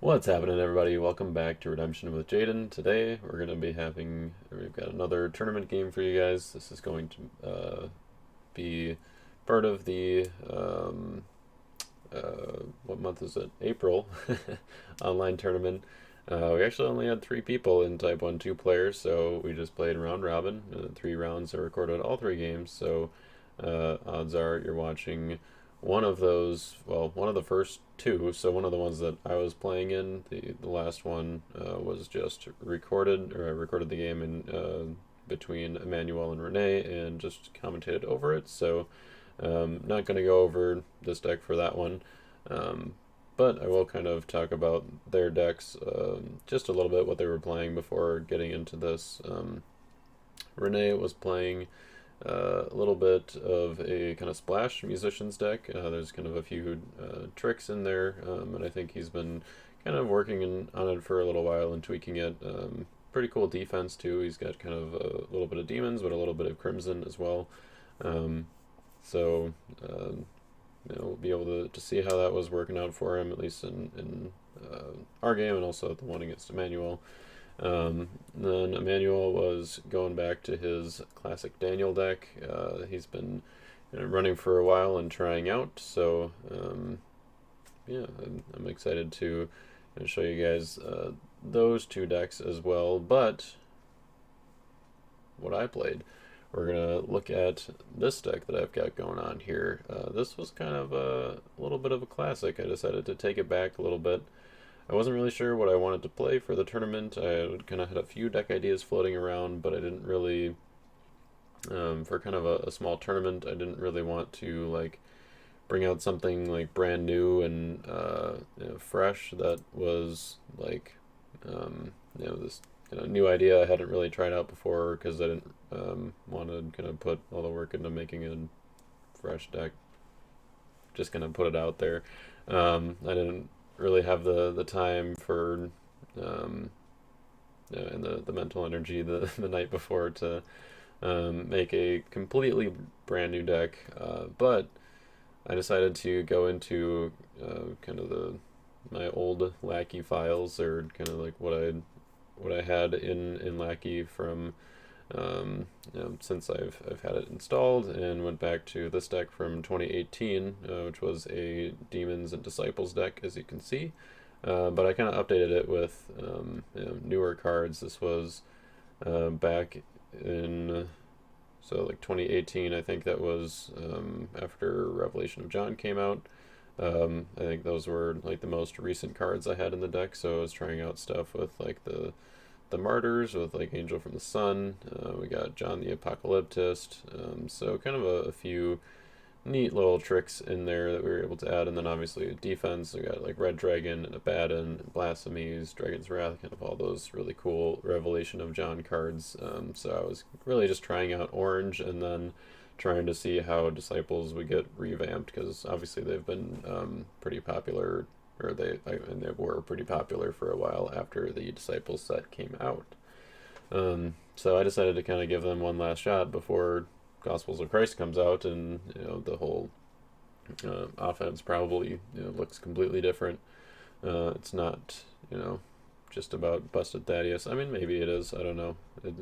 What's happening, everybody? Welcome back to Redemption with Jaden. Today we've got another tournament game for you guys. This is going to be part of the, what month is it? April online tournament. We actually only had three people in Type 1 2 players, so we just played round robin. 3 rounds are recorded all three games, so odds are you're watching one of those, well, one of the first two. So one of the ones that I was playing in, the last one was just recorded, or I recorded the game in between Emmanuel and Rene and just commentated over it. So not going to go over this deck for that one. But I will kind of talk about their decks just a little bit, what they were playing before getting into this. Rene was playing a little bit of a kind of splash musicians deck. There's kind of a few tricks in there, and I think he's been kind of working on it for a little while and tweaking it. Pretty cool defense too. He's got kind of a little bit of demons, but a little bit of crimson as well. So we'll be able to see how that was working out for him, at least in our game, and also the one against Emmanuel. Then Emmanuel was going back to his classic Daniel deck. He's been running for a while and trying out, so yeah, I'm excited to show you guys those two decks as well. But what I played, we're gonna look at this deck that I've got going on here. This was kind of a little bit of a classic. I decided to take it back a little bit. I wasn't really sure what I wanted to play for the tournament. I kind of had a few deck ideas floating around, but I didn't really, for kind of a small tournament, I didn't really want to like bring out something like brand new and fresh that was like this new idea I hadn't really tried out before, because I didn't want to kind of put all the work into making a fresh deck. Just kind of put it out there. I didn't really have the time for and the mental energy the night before to make a completely brand new deck, but I decided to go into kind of my old Lackey files, or kind of like what I had in Lackey from since I've had it installed, and went back to this deck from 2018, which was a Demons and Disciples deck, as you can see. But I kind of updated it with newer cards. This was back in so like 2018. I think that was after Revelation of John came out. I think those were like the most recent cards I had in the deck. So I was trying out stuff with like the Martyrs, with like Angel from the Sun. We got John the Apocalyptist. So kind of a few neat little tricks in there that we were able to add. And then obviously defense, we got like Red Dragon and Abaddon, Blasphemies, Dragon's Wrath, kind of all those really cool Revelation of John cards. So I was really just trying out Orange, and then trying to see how Disciples would get revamped, because obviously they've been pretty popular, or they were pretty popular for a while after the Disciples set came out. So I decided to kind of give them one last shot before Gospels of Christ comes out, and the whole offense probably looks completely different. It's not just about busted Thaddeus. I mean, maybe it is. I don't know.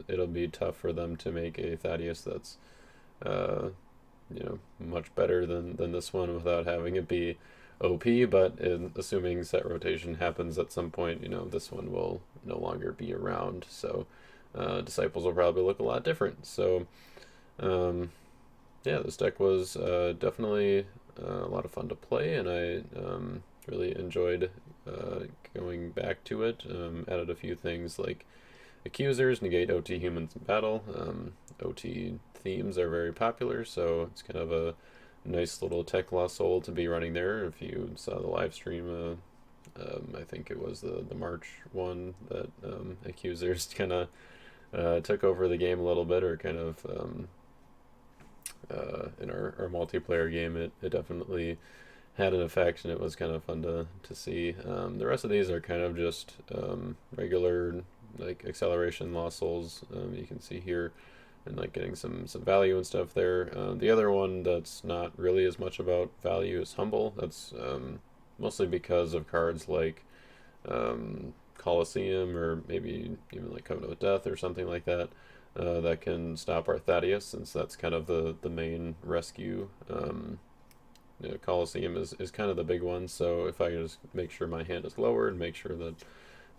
It'll be tough for them to make a Thaddeus that's much better than this one without having it be OP, but assuming set rotation happens at some point, this one will no longer be around. So Disciples will probably look a lot different. So yeah, this deck was definitely a lot of fun to play, and I really enjoyed going back to it. Added a few things like Accusers, negate OT humans in battle. OT themes are very popular, so it's kind of a nice little tech lost soul to be running there. If you saw the live stream, I think it was the March one that Accusers kind of took over the game a little bit, or kind of in our multiplayer game, it definitely had an effect, and it was kind of fun to see. The rest of these are kind of just regular like acceleration lost souls. You can see here, and like getting some value and stuff there. The other one that's not really as much about value is Humble. That's mostly because of cards like Colosseum, or maybe even like Covenant with Death or something like that. That can stop our Thaddeus, since that's kind of the main rescue. Colosseum is kind of the big one, so if I can just make sure my hand is lowered, make sure that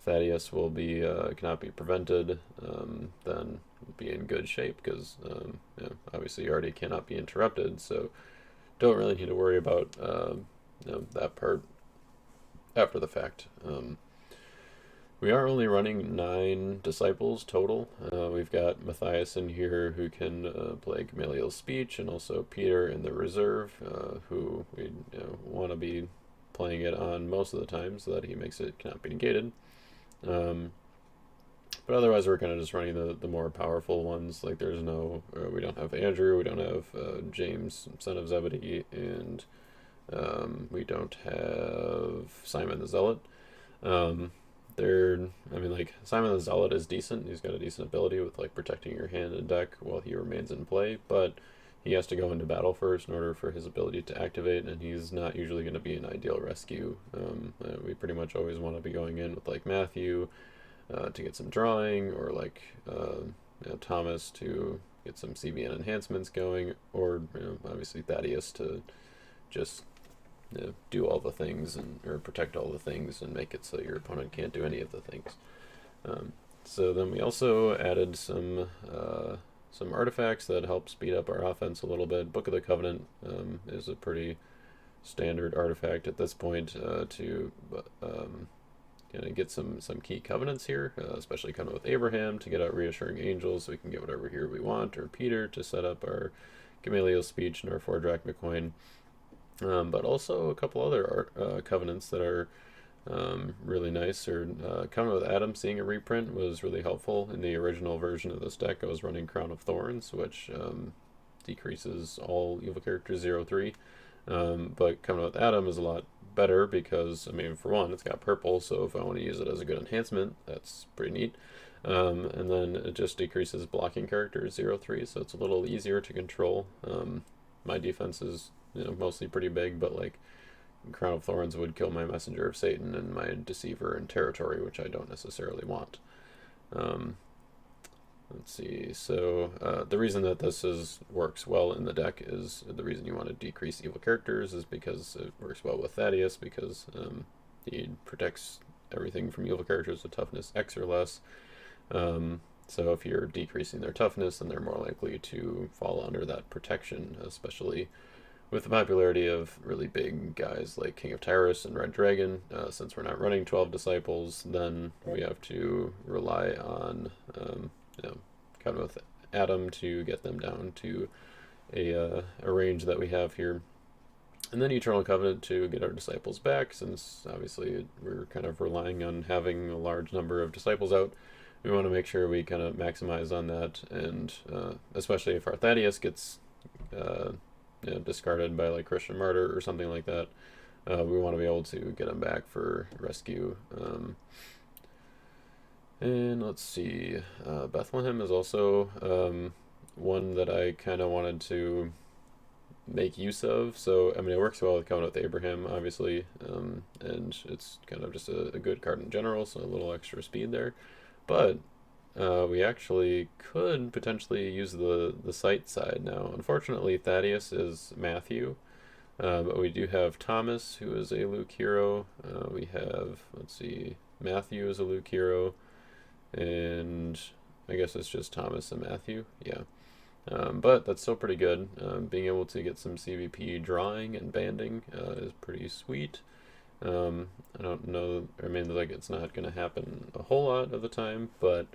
Thaddeus will be cannot be prevented, then we'll be in good shape, because obviously you already cannot be interrupted, so don't really need to worry about that part after the fact. We are only running 9 disciples total. We've got Matthias in here, who can play Gamaliel's speech, and also Peter in the reserve, who we want to be playing it on most of the time, so that he makes it cannot be negated. But otherwise, we're kind of just running the more powerful ones. Like, there's no, we don't have Andrew, we don't have James, son of Zebedee, and we don't have Simon the Zealot. Like, Simon the Zealot is decent. He's got a decent ability with, like, protecting your hand and deck while he remains in play, but he has to go into battle first in order for his ability to activate, and he's not usually going to be an ideal rescue. We pretty much always want to be going in with, like, Matthew to get some drawing, or, like, Thomas to get some CBN enhancements going, or obviously Thaddeus to just do all the things, or protect all the things, and make it so your opponent can't do any of the things. So then we also added some artifacts that help speed up our offense a little bit. Book of the Covenant is a pretty standard artifact at this point to get some key covenants here, especially kind of with Abraham to get out reassuring angels, so we can get whatever hero we want, or Peter to set up our Gamaliel's speech and our 4 drachma coin. But also a couple other covenants that are really nice. Or Covenant with Adam, seeing a reprint was really helpful. In the original version of this deck, I was running Crown of Thorns, which decreases all evil characters 0/3. But Covenant with Adam is a lot better because, for one, it's got purple, so if I want to use it as a good enhancement, that's pretty neat. And then it just decreases blocking characters 0/3, so it's a little easier to control. My defense is mostly pretty big, but like Crown of Thorns would kill my Messenger of Satan and my Deceiver and Territory, which I don't necessarily want. Let's see. So the reason that this works well in the deck is the reason you want to decrease evil characters is because it works well with Thaddeus, because he protects everything from evil characters with toughness X or less. So if you're decreasing their toughness, then they're more likely to fall under that protection, especially with the popularity of really big guys like King of Tyrus and Red Dragon. Since we're not running 12 disciples, then we have to rely on kind of with Adam to get them down to a range that we have here. And then Eternal Covenant to get our disciples back, since obviously we're kind of relying on having a large number of disciples out. We want to make sure we kind of maximize on that, and especially if our Thaddeus gets discarded by like Christian Martyr or something like that, we want to be able to get him back for rescue. And let's see, Bethlehem is also one that I kind of wanted to make use of. So it works well with Covenant with Abraham, obviously, and it's kind of just a good card in general, so a little extra speed there. But we actually could potentially use the sight side now. Unfortunately, Thaddeus is Matthew, but we do have Thomas, who is a Luke hero. We have, let's see, Matthew is a Luke hero, and I guess it's just Thomas and Matthew. Yeah. But that's still pretty good. Being able to get some CVP drawing and banding is pretty sweet. I don't know, like, it's not going to happen a whole lot of the time, but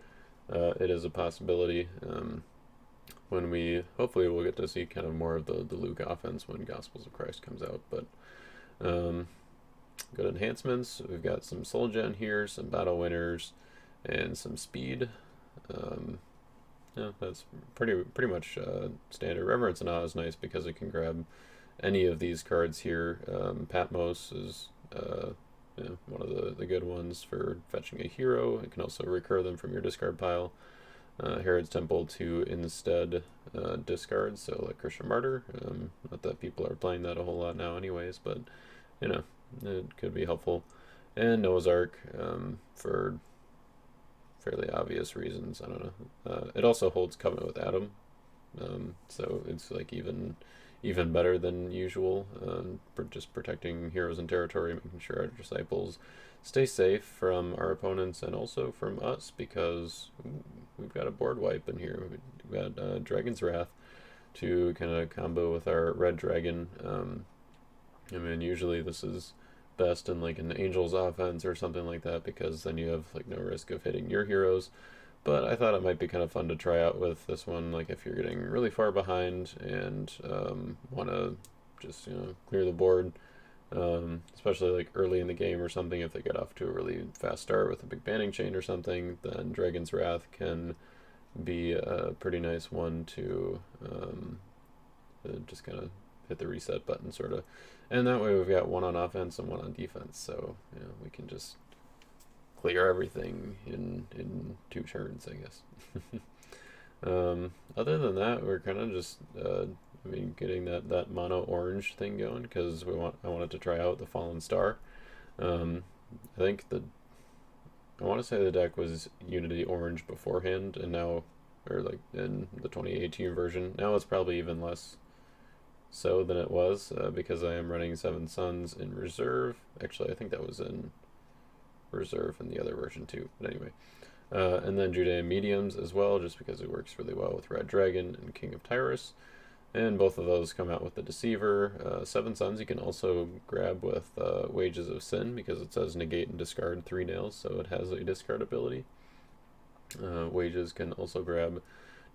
it is a possibility. When hopefully we'll get to see kind of more of the Luke offense when Gospels of Christ comes out. But good enhancements. We've got some Soul Gen here, some Battle Winners, and some speed. That's pretty much standard. Reverence and Awe is nice because it can grab any of these cards here. Patmos is one of the good ones for fetching a hero. It can also recur them from your discard pile. Herod's Temple to instead discard, so like Christian Martyr. Not that people are playing that a whole lot now anyways, but it could be helpful. and Noah's Ark for fairly obvious reasons. I don't know. It also holds Covenant with Adam, so it's like even better than usual. For just protecting heroes and territory, making sure our disciples stay safe from our opponents and also from us because we've got a board wipe in here. We've got Dragon's Wrath to kind of combo with our red dragon. I mean, usually this is best in like an Angel's offense or something like that because then you have like no risk of hitting your heroes. But I thought it might be kind of fun to try out with this one, like if you're getting really far behind and want to just clear the board, especially like early in the game or something. If they get off to a really fast start with a big banning chain or something, then Dragon's Wrath can be a pretty nice one to just kind of hit the reset button, sort of. And that way we've got one on offense and one on defense, so we can just clear everything in 2 turns, I guess. Other than that, we're kind of just getting that mono orange thing going because I wanted to try out the Fallen Star. I think I want to say the deck was Unity Orange beforehand, and now, or like in the 2018 version, now it's probably even less so than it was because I am running Seven Suns in reserve. Actually, I think that was in reserve in the other version too. But anyway, and then Judean Mediums as well, just because it works really well with Red Dragon and King of Tyrus. And both of those come out with the Deceiver. Seven Suns you can also grab with Wages of Sin because it says negate and discard 3 nails, so it has a discard ability. Wages can also grab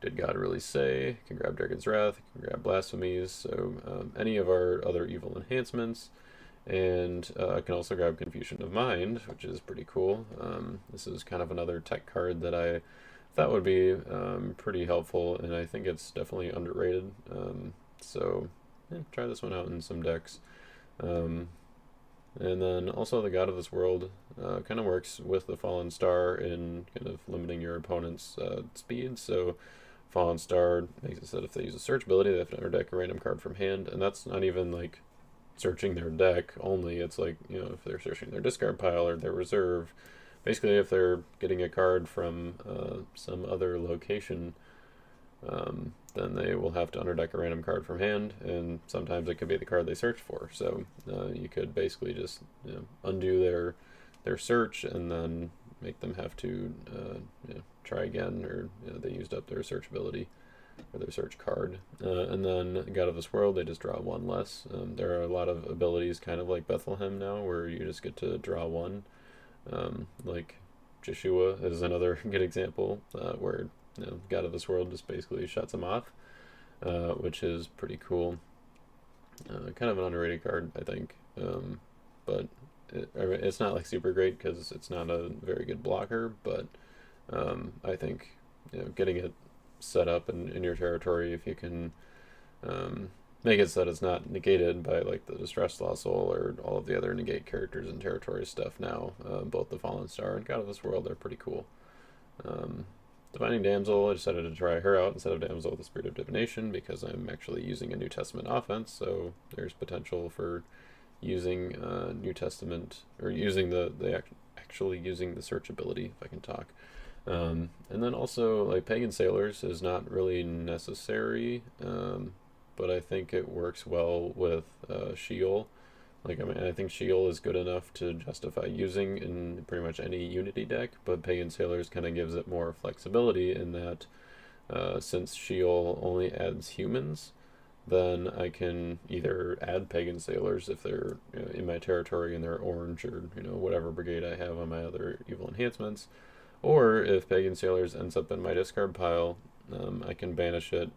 Did God Really Say, can grab Dragon's Wrath, can grab Blasphemies, so any of our other evil enhancements. And I can also grab Confusion of Mind, which is pretty cool. This is kind of another tech card that I thought would be pretty helpful, and I think it's definitely underrated. So try this one out in some decks. And then also the God of this World kind of works with the Fallen Star in kind of limiting your opponent's speed. So Fallen Star makes it so that if they use a search ability, they have to underdeck a random card from hand, and that's not even like searching their deck only. It's like, if they're searching their discard pile or their reserve, basically if they're getting a card from some other location, then they will have to underdeck a random card from hand, and sometimes it could be the card they search for. So you could basically just undo their search and then make them have to try again, or they used up their search ability or their search card. And then God of this World, they just draw 1 less. There are a lot of abilities kind of like Bethlehem now where you just get to draw 1. Like Joshua is another good example where God of this World just basically shuts him off, which is pretty cool. Kind of an underrated card, I think. But it's not like super great because it's not a very good blocker, but I think getting it set up in your territory, if you can make it so that it's not negated by like the Distress Lost Soul or all of the other negate characters and territory stuff now. Both the Fallen Star and God of this World are pretty cool. Divining Damsel, I decided to try her out instead of Damsel with the Spirit of Divination because I'm actually using a New Testament offense, so there's potential for using New Testament, or using actually using the search ability, if I can talk. And then also, like, Pagan Sailors is not really necessary, but I think it works well with Sheol. Like, I mean, I think Sheol is good enough to justify using in pretty much any Unity deck, but Pagan Sailors kind of gives it more flexibility in that since Sheol only adds humans, then I can either add Pagan Sailors if they're in my territory and they're orange, or whatever brigade I have on my other evil enhancements, or if Pagan Sailors ends up in my discard pile, I can banish it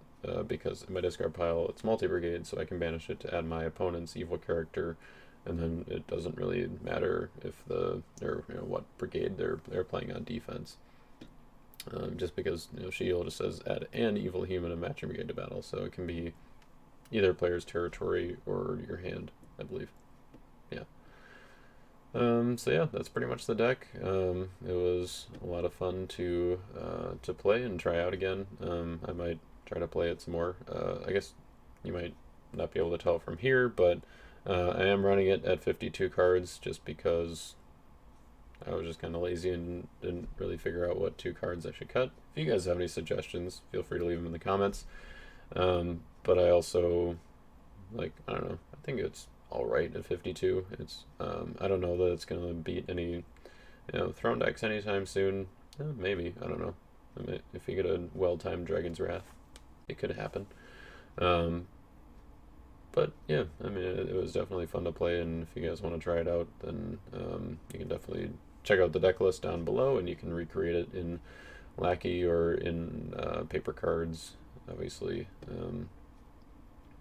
because in my discard pile it's multi-brigade, so I can banish it to add my opponent's evil character, and then it doesn't really matter if what brigade they're playing on defense. Just because Shield just says add an evil human and matching brigade to battle, so it can be either player's territory or your hand, I believe. Yeah. So yeah, that's pretty much the deck. It was a lot of fun to play and try out again. I might try to play it some more. I guess you might not be able to tell from here, but I am running it at 52 cards just because I was just kind of lazy and didn't really figure out what 2 cards I should cut. If you guys have any suggestions, feel free to leave them in the comments. But I also, like, I don't know, I think it's alright at 52. It's, I don't know that it's going to beat any, Throne decks anytime soon. Maybe, I don't know. If you get a well-timed Dragon's Wrath, it could happen. But yeah, I mean, it was definitely fun to play, and if you guys want to try it out, then you can definitely check out the deck list down below, and you can recreate it in Lackey or in paper cards, obviously.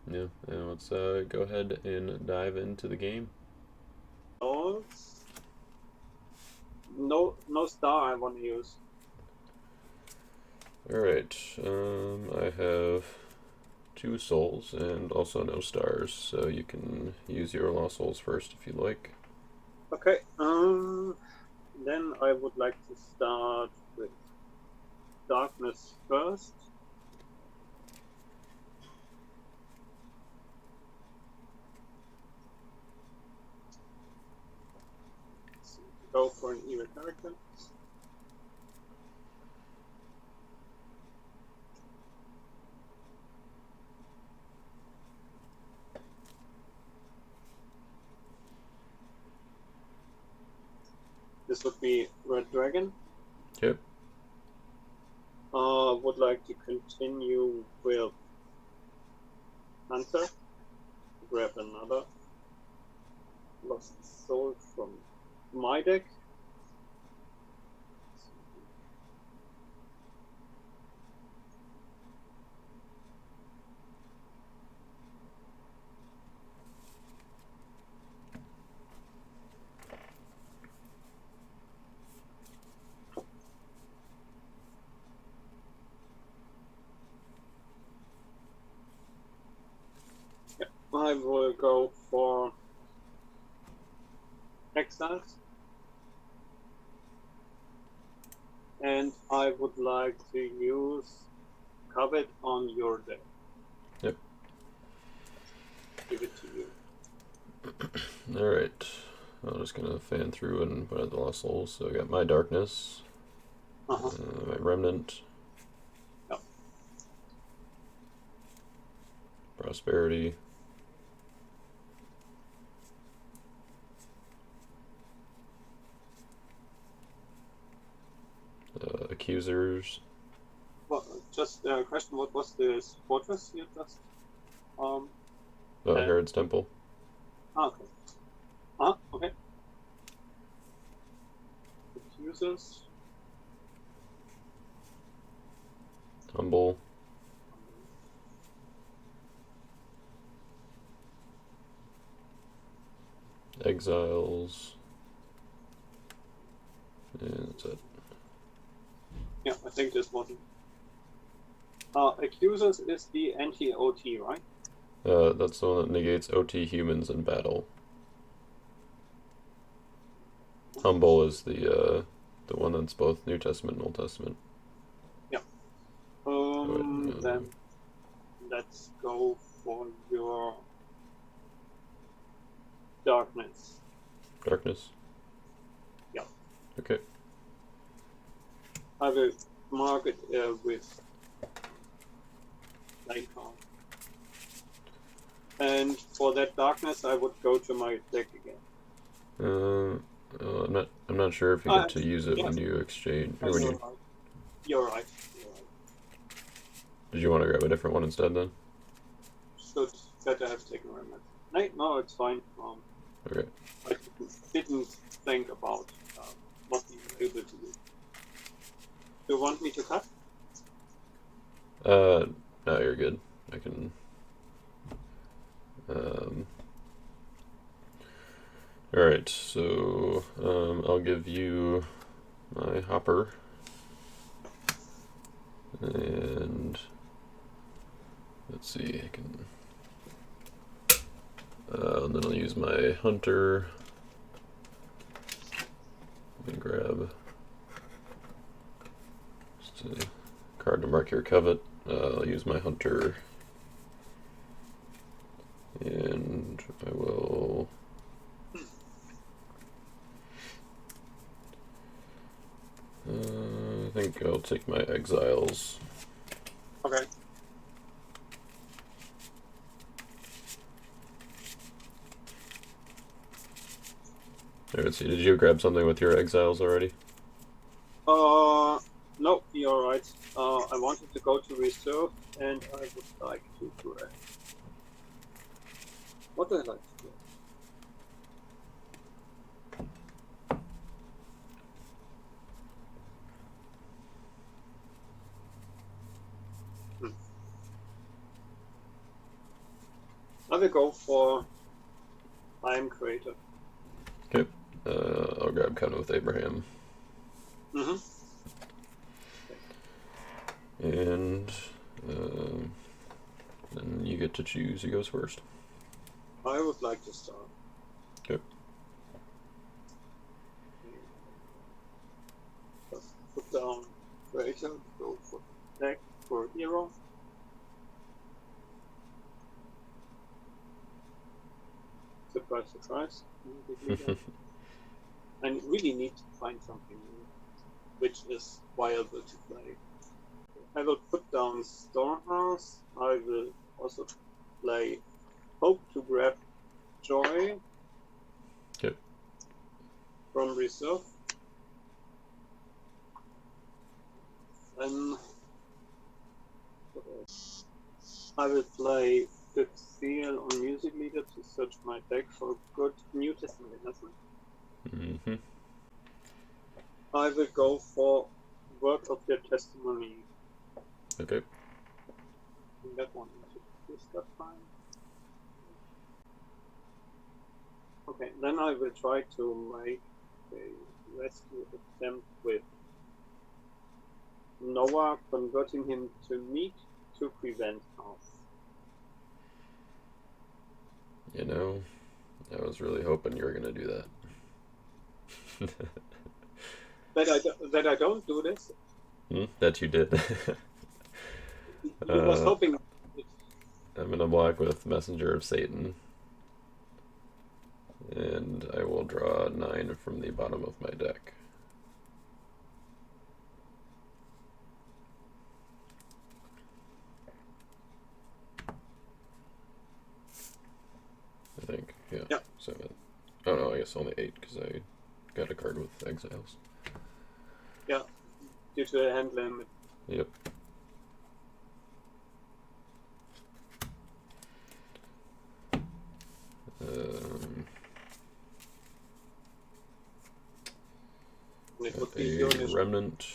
Yeah, and let's go ahead and dive into the game. No star I want to use. Alright, I have 2 souls and also no stars, so you can use your lost souls first if you like. Okay, then I would like to start with darkness first. Go for an evil character. This would be Red Dragon. Yep. Would like to continue with Hunter. Grab another lost soul from my deck. I will go for Exiles. And I would like to use Covet on your deck. Yep. Give it to you. Alright. I'm just gonna fan through and put out the lost souls. So I got my darkness, my remnant, Yep. prosperity, accusers. Well, just a question: what was this fortress you just? Herod's Temple. Okay. Okay. Accusers. Humble. Exiles. And that's it. Yeah, I think this one. Accusers is the anti-OT, right? That's the one that negates OT humans in battle. Humble is the one that's both New Testament and Old Testament. Yeah. Then let's go for your darkness. Darkness? Yeah. Okay. I will mark it with icon. And for that darkness, I would go to my deck again. I'm not sure if you get to use it when you exchange. Or when you... You're right. Did you want to grab a different one instead then? Should better have taken remnant. No, it's fine. Okay. I didn't think about what you were able to do. Do you want me to cut? No, you're good. I can. Alright, so I'll give you my hopper. And let's see, I can. And then I'll use my hunter. Let me grab just a card to mark your covet. I'll use my hunter. And I will I think I'll take my exiles. Okay. Let's see. Did you grab something with your exiles already? No, you're right. I wanted to go to reserve, and I would like to do that. What do I like to do? I will go for Time Creator. Okay. I'll grab Covenant with Abraham. Mm-hmm. And then you get to choose who goes first. I would like to start. Okay. Just put down Creator, go for deck for hero. Surprise, surprise. I really need to find something new, which is viable to play. I will put down Storehouse. I will also play Hope to grab Joy. Okay. From reserve. Then I will play Fifth Seal on Music Leader to search my deck for good New Testament investment. Mm-hmm. I will go for Word of Your Testimony. Okay. That one is that fine. Okay, then I will try to make a rescue attempt with Noah, converting him to meat to prevent us. You know, I was really hoping you were going to do that. That I don't do this. That you did. I was hoping. I'm going to block with Messenger of Satan. And I will draw 9 from the bottom of my deck. I think, yeah. 7. Oh no, I guess only 8 because I got a card with exiles. Yeah, due to a hand limit. Yep. It would be a remnant,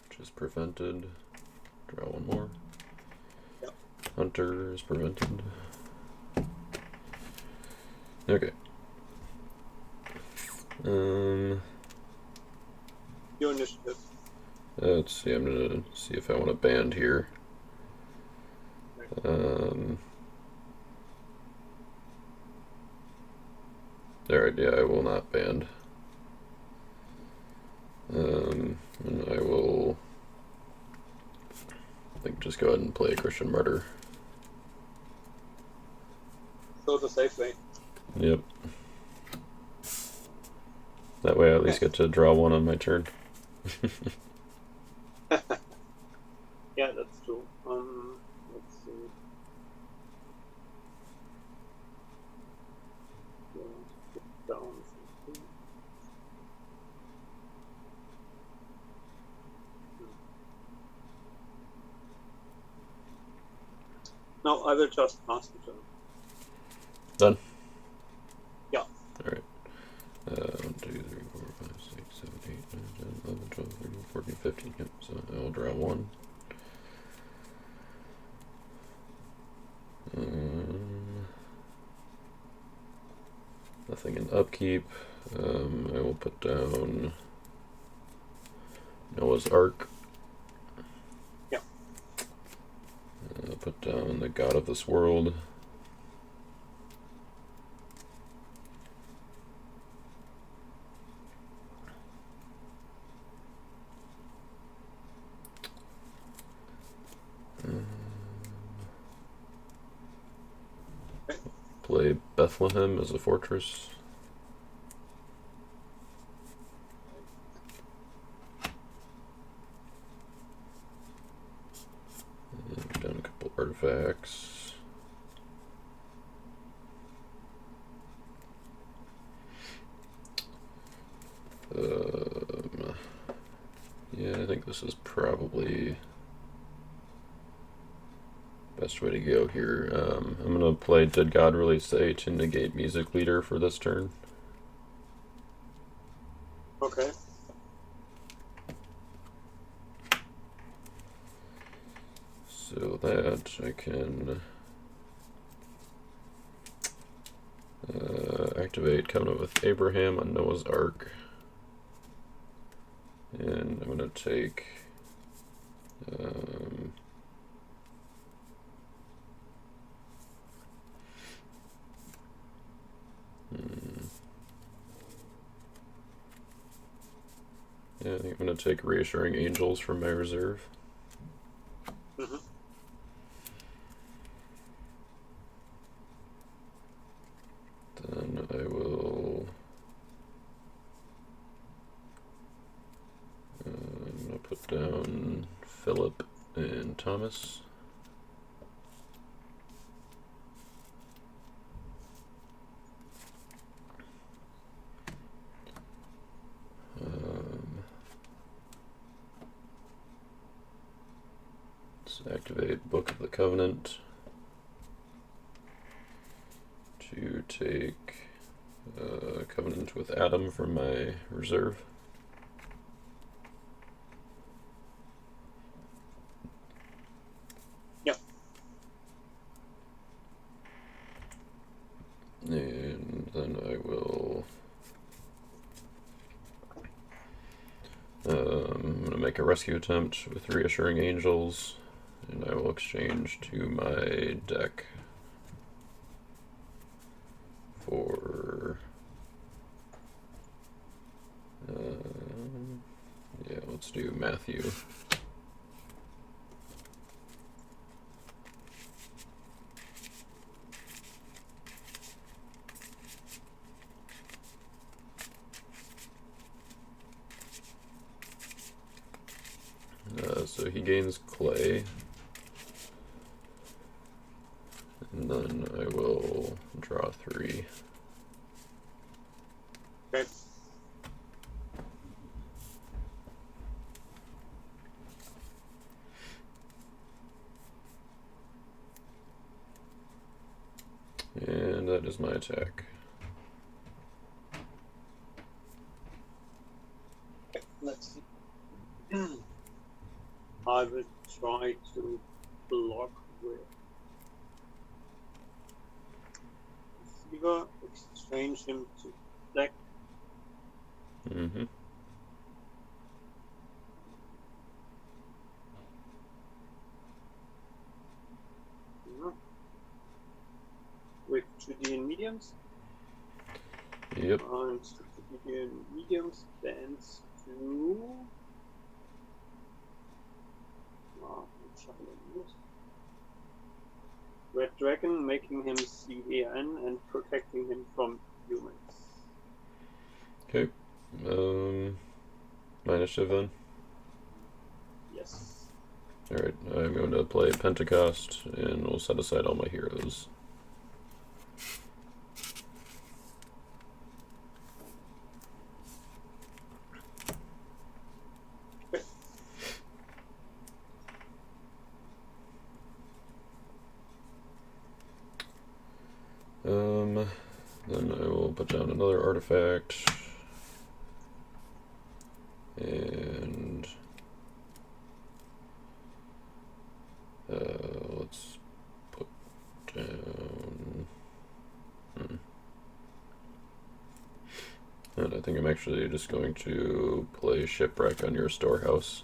which is prevented. Draw 1 more. Yep. Hunter is prevented. Okay. Your initiative. Let's see. I'm gonna see if I want to band here. Alright, yeah, I will not band. And I will, I think, just go ahead and play a Christian Martyr. So the safe way. Yep. That way I at least get to draw 1 on my turn. Yeah, that's true. Let's see. Put down something. No, I will just pass the turn. Done? Yeah. Alright. 1, 2, 3, 4, 5, 6, 7, 8, 9, 10, 11, 12, 13, 14, 15. Yep, so I will draw 1. Nothing in upkeep. I will put down Noah's Ark. Yeah. I'll put down the God of this world. Play Bethlehem as a fortress. artifacts. Yeah, I think this is probably best way to go here. I'm gonna play Did God Really Say to negate Music Leader for this turn. Okay. So that I can activate Covenant with Abraham on Noah's Ark. And I'm going to take yeah, I think I'm going to take Reassuring Angels from my reserve. Mm-hmm. Then I will I'm going to put down Philip and Thomas. Let's activate Book of the Covenant to take Covenant with Adam from my reserve. Yep. And then I will I'm going to make a rescue attempt with Reassuring Angels, and I will exchange to my deck for yeah, let's do Matthew. So he gains clay, and then I will draw 3. Okay. And that is my attack. Let's see. I will try to block with Fever, exchange him to black. Mm-hmm. With 2D and mediums. Yep. And 2D and mediums bands to Red Dragon, making him CAN and protecting him from humans. Okay. My initiative then? Yes. Alright, I'm going to play Pentecost, and we'll set aside all my heroes. Then I will put down another artifact, and let's put down. And I think I'm actually just going to play Shipwreck on your storehouse.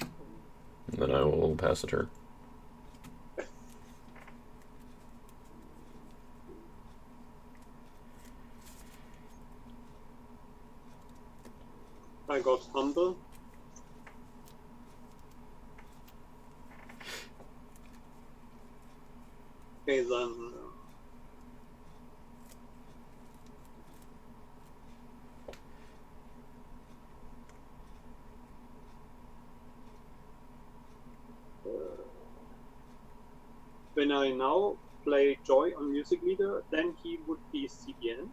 And then I will pass a turn. I got Humble. Okay, then when I now play Joy on Music Leader, then he would be CBN.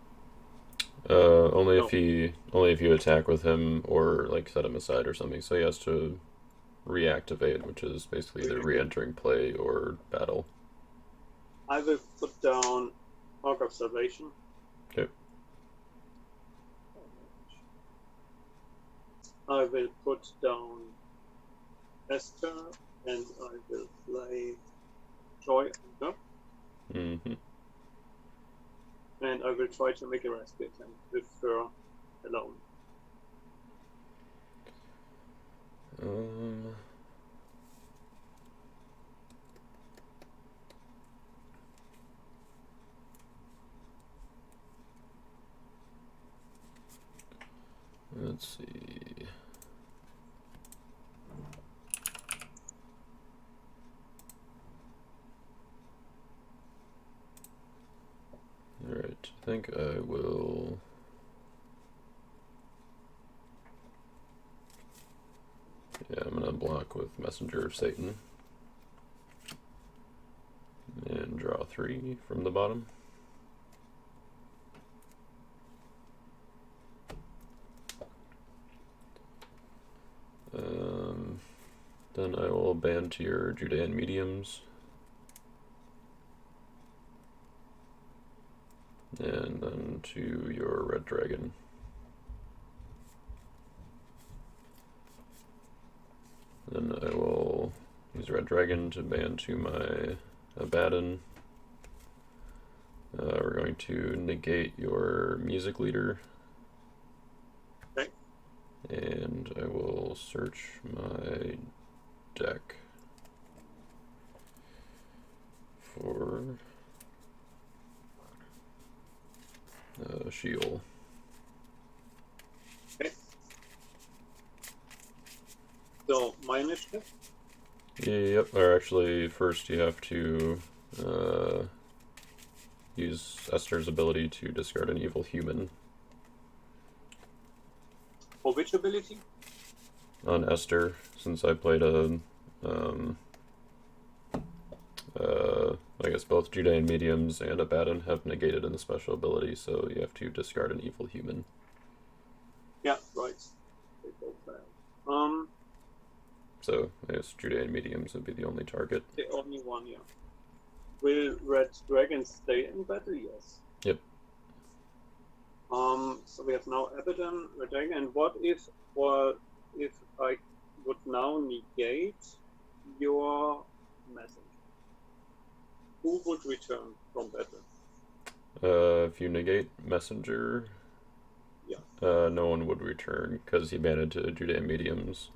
Only No. if you attack with him or like set him aside or something. So he has to reactivate, which is basically either re-entering play or battle. I will put down Arc of Salvation. Okay. I will put down Esther, and I will play Joy on her. Mm-hmm. And I will try to make a rescue attempt with her alone. Let's see. Alright, I think I will... Yeah, I'm gonna block with Messenger of Satan. And draw 3 from the bottom. Then I will ban to your Judean mediums. And then to your red dragon. Then I will use red dragon to ban to my Abaddon. We're going to negate your music leader. Okay. And I will search my deck for Sheol. Okay. So, my initiative? Yep, or actually, first you have to use Esther's ability to discard an evil human. For which ability? On Esther, since I played a, I guess both Judean mediums and Abaddon have negated in the special ability, so you have to discard an evil human. Yeah, right. They both fail. So I guess Judean mediums would be the only target. The only one, yeah. Will Red Dragon stay in battle? Yes. Yep. So we have now Abaddon, Red Dragon, and what if I would now negate your message? Who would return from battle? If you negate Messenger, yeah, no one would return because he banned to Judean mediums.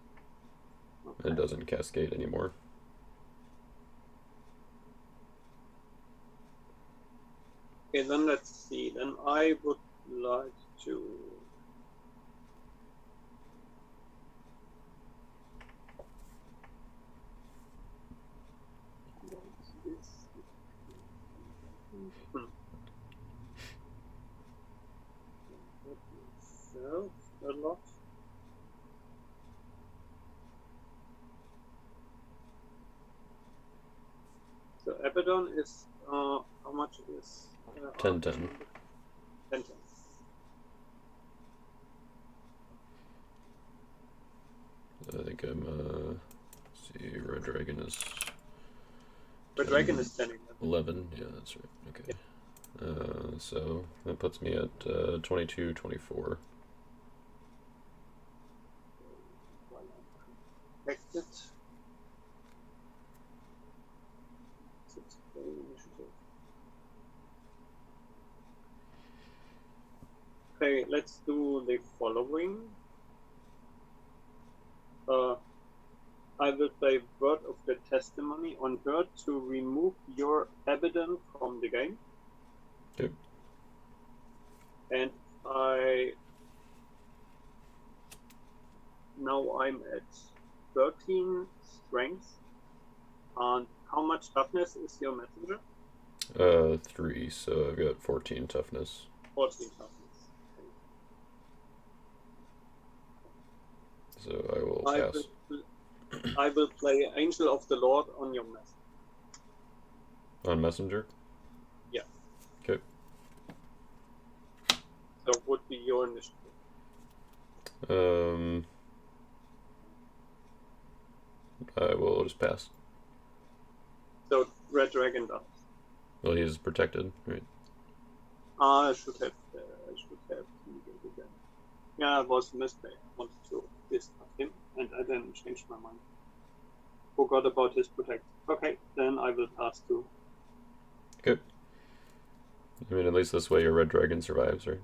Okay. And doesn't cascade anymore. Okay, then let's see. Then I would like to a lot. So Abaddon is how much it is? 10-10. 10-10. I think I'm see, Red Dragon is Red Dragon is 10. 11, yeah, that's right. Okay. Yeah. So that puts me at 22-24. Exit. Okay, let's do the following. I will play Word of the Testimony on her to remove your Abaddon from the game. Okay. And now I'm at 13 strength. And how much toughness is your messenger? 3, so I've got 14 toughness. 14 toughness. So I will pass. I will play Angel of the Lord on your mess. On Messenger? Yeah. Okay. So would be your initiative. I will just pass. So Red Dragon does. Well, he's protected, right? I should have communicated that. Yeah, it was a mistake. I wanted to discard him, and I then changed my mind. Forgot about his protection. Okay, then I will pass too. Good. I mean, at least this way your red dragon survives, right?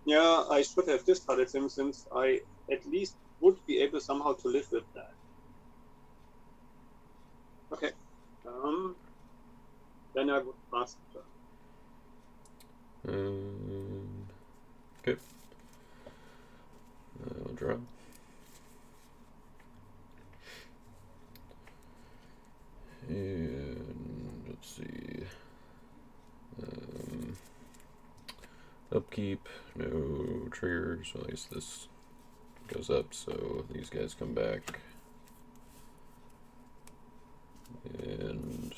Yeah, I should have discarded him since I at least would be able somehow to live with that. Okay. Then I would pass the turn. Okay. I'll draw. And let's see. Upkeep, no triggers. Well, at least this goes up, so these guys come back. And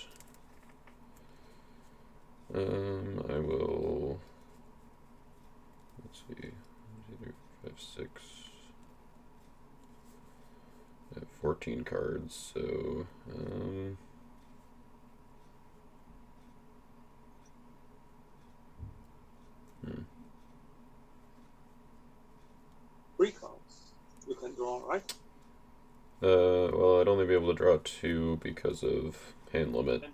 I will. Let's see. 5, 6. I have 14 cards, so 3 cards. You can draw, right? Well, I'd only be able to draw 2 because of hand limit.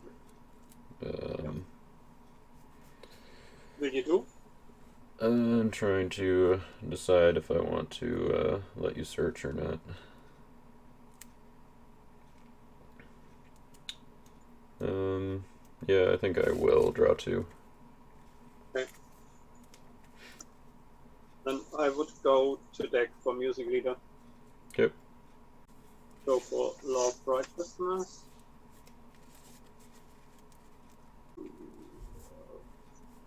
Will you do? I'm trying to decide if I want to let you search or not. Yeah, I think I will draw 2. Okay. Then I would go to deck for Music Leader. Okay. Go for Law of Righteousness.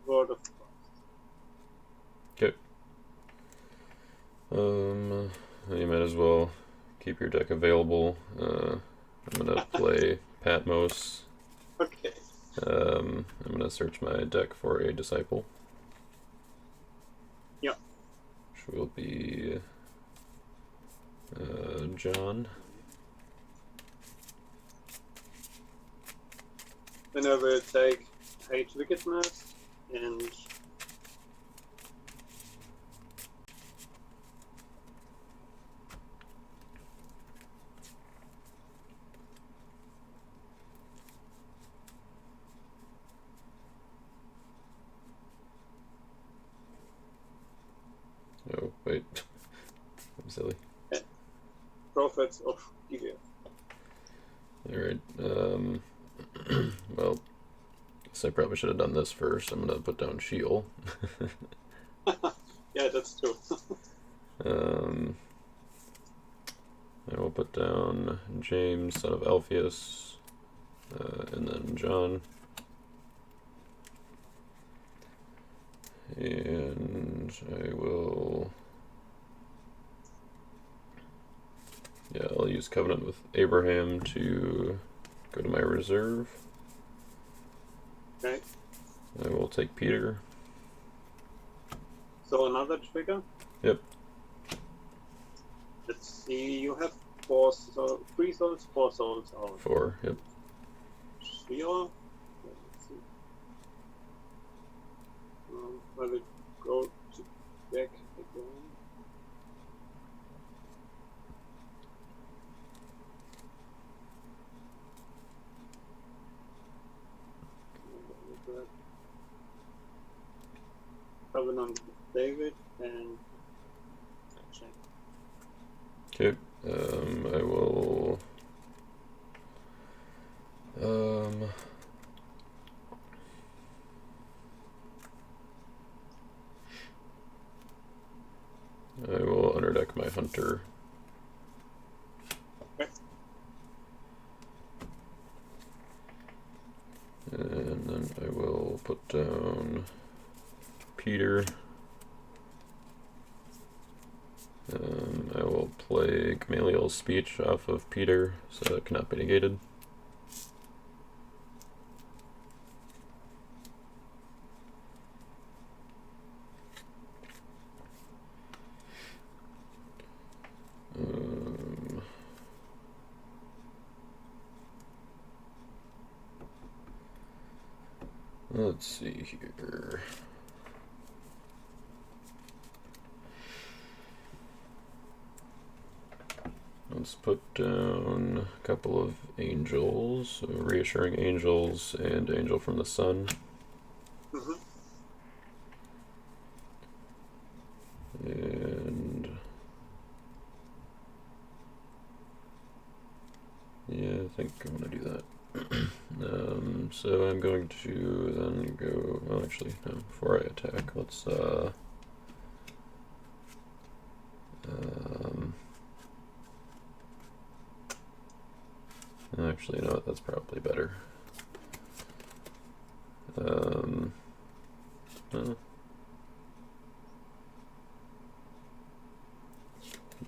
Word of Okay. You might as well keep your deck available. I'm gonna play Patmos. Okay. I'm gonna search my deck for a disciple. Yeah. Which will be John. Then I will take Hate Wickedness and Oh, wait. I'm silly. Prophets of Gilead. Alright, well, guess I probably should have done this first. I'm gonna put down Sheol. Yeah, that's true. I will put down James, son of Alpheus, and then John. And I will... Yeah, I'll use Covenant with Abraham to go to my reserve. Okay. I will take Peter. So another trigger? Yep. Let's see, you have 3 souls, 4 souls out. 4, yep. Sheol. Let's see. I will go to deck again. Covenant with David and check. Okay, I will... I will underdeck my hunter. Okay. And then I will put down Peter. I will play Gamaliel's speech off of Peter, so it cannot be negated. Let's see here. Let's put down a couple of angels, so reassuring angels and angel from the sun. Mm-hmm. And yeah, I think I want to do that. So I'm going to then go, well actually, no, before I attack, let's actually, you know what, that's probably better. Well,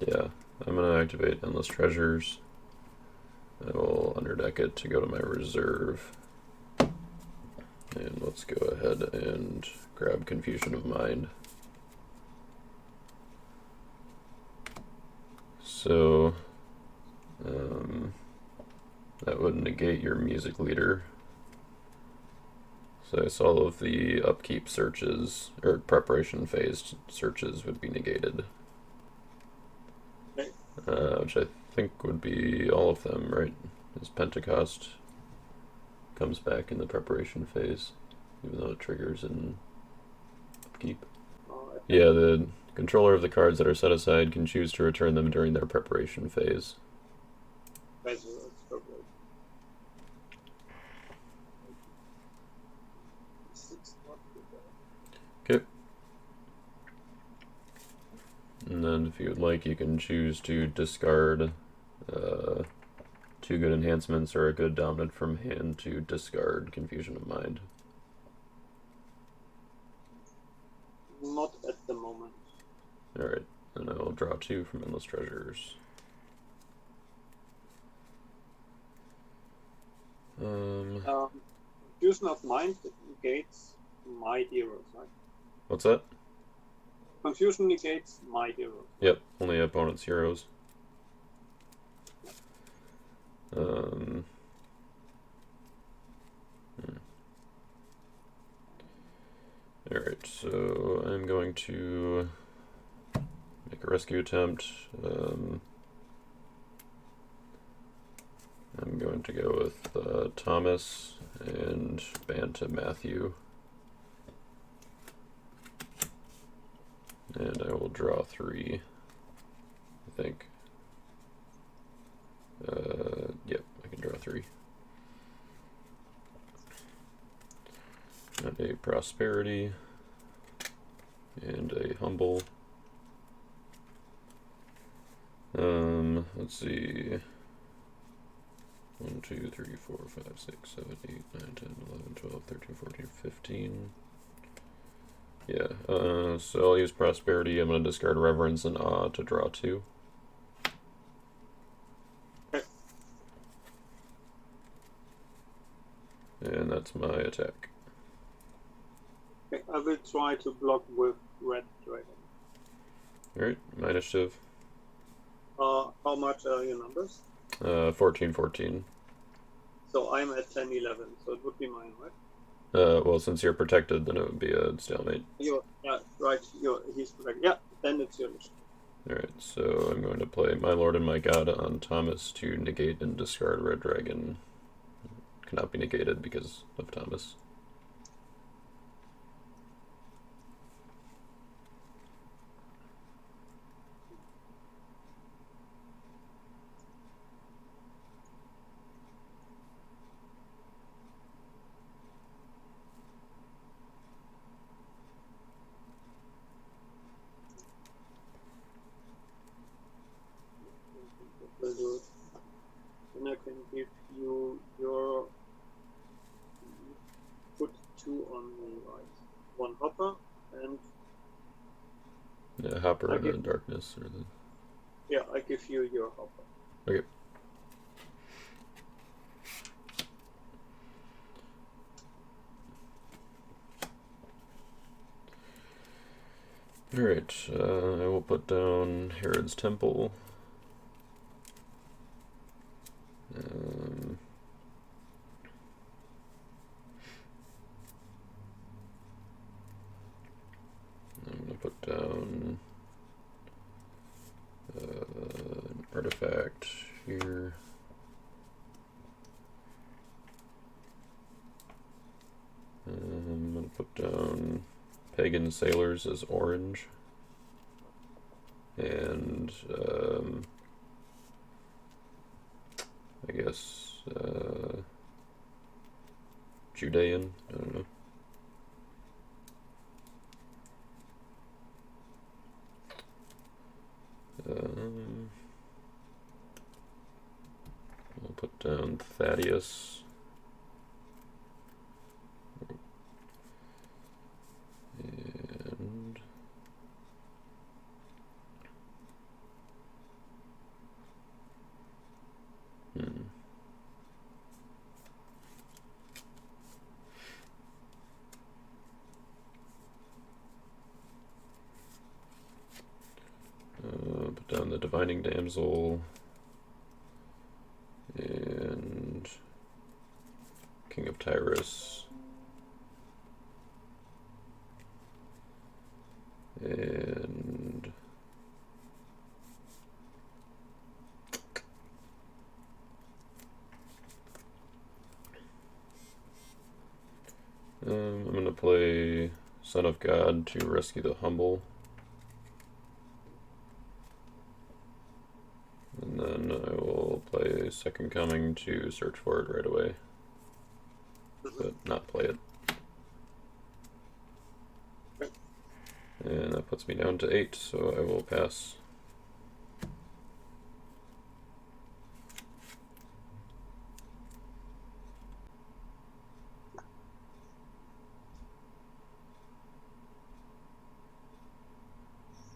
yeah, I'm going to activate Endless Treasures. I will underdeck it to go to my reserve. And let's go ahead and grab Confusion of Mind. So, that would negate your music leader. So all of the upkeep searches, or preparation phase searches would be negated. Okay. Which I think would be all of them, right? As Pentecost comes back in the preparation phase, even though it triggers in upkeep. Yeah, the controller of the cards that are set aside can choose to return them during their preparation phase. Okay. And then if you would like, you can choose to discard 2 good enhancements or a good dominant from hand to discard Confusion of Mind. Not at the moment. Alright, and I will draw 2 from Endless Treasures. Confusion of Mind negates my heroes, right? What's that? Confusion negates my heroes. Yep, only opponent's heroes. Alright, so I'm going to make a rescue attempt. I'm going to go with Thomas and ban to Matthew. And I will draw 3, I think. Yep, I can draw 3. And a prosperity and a humble. Let's see. 1, 2, 3, 4, 5, 6, 7, 8, 9, 10, 11, 12, 13, 14, 15. Yeah, so I'll use prosperity. I'm going to discard reverence and awe to draw 2. Okay. And that's my attack. Okay, I will try to block with Red Dragon. Alright, my initiative. How much are your numbers? 14, 14. So I'm at 10, 11, so it would be mine, right? Well, since you're protected, then it would be a stalemate. Right, he's protected. Yeah, then it's your initiative. Alright, so I'm going to play My Lord and My God on Thomas to negate and discard Red Dragon. Cannot be negated because of Thomas. Will do it. Then I can give you your put 2 on the right. 1 hopper and Yeah, Hopper and the darkness. Or the... Yeah, I give you your hopper. Okay. Alright, I will put down Herod's Temple. pagan sailors as orange. And I guess Judean, I don't know. I'll put down Thaddeus. And put down the Divining Damsel and King of Tyrus and I'm going to play Son of God to rescue the humble. And then I will play Second Coming to search for it right away. But not play it. And that puts me down to 8, so I will pass.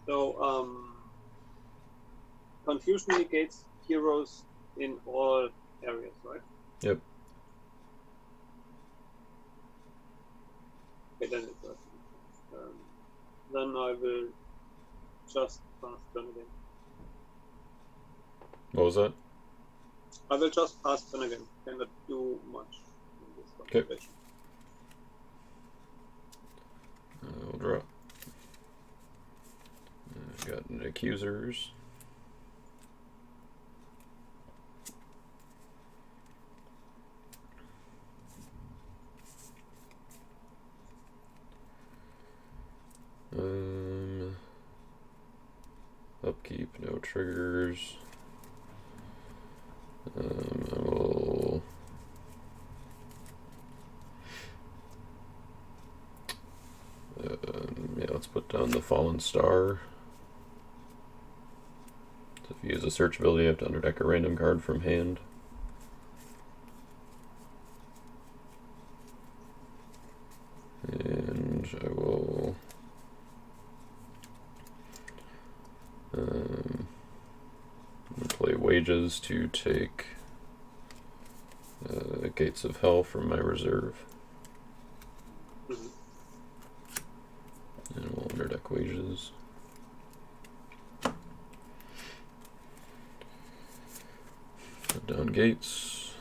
So, confusion negates heroes in all areas, right? Yep. Okay, then it does. Then I will just pass turn again. What was that? I will just pass turn again. Cannot do much in this Okay. situation. I'll draw. I've got an accusers. Upkeep, no triggers. I will yeah, let's put down the Fallen Star. So if you use a search ability, you have to underdeck a random card from hand. And I will play Wages to take Gates of Hell from my reserve. And we'll underdeck Wages. Put down Gates.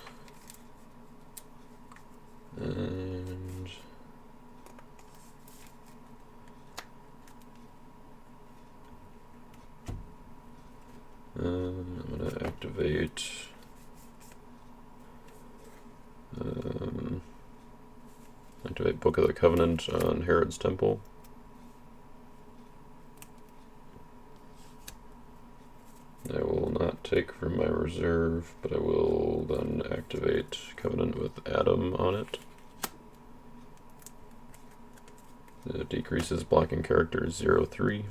And I'm going to activate Book of the Covenant on Herod's Temple. I will not take from my reserve, but I will then activate Covenant with Adam on it. It decreases blocking characters 0-3.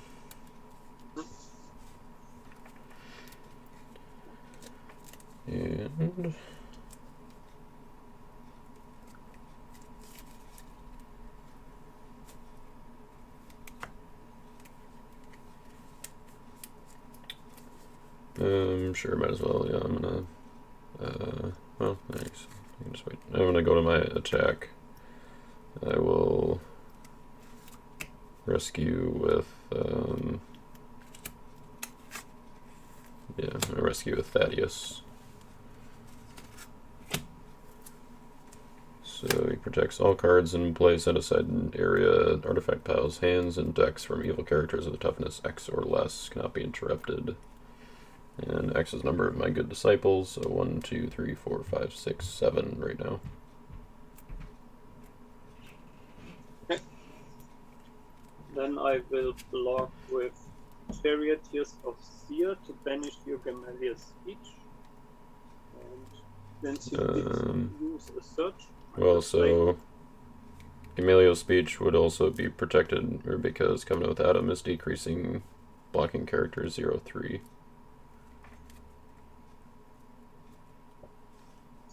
And sure, might as well. Yeah, I'm gonna well, thanks. I can just wait. I'm gonna go to my attack. I will rescue with yeah, I'm gonna rescue with Thaddeus. So he protects all cards in play set aside in area, artifact piles, hands, and decks from evil characters with a toughness X or less, cannot be interrupted. And X is number of my good disciples, so 1, 2, 3, 4, 5, 6, 7 right now. Then I will block with Charioteers of Seer to banish your Gamaliel's speech. And since you did use a search, well, so Gamaliel's speech would also be protected, or because Covenant with Adam is decreasing blocking character 0/3.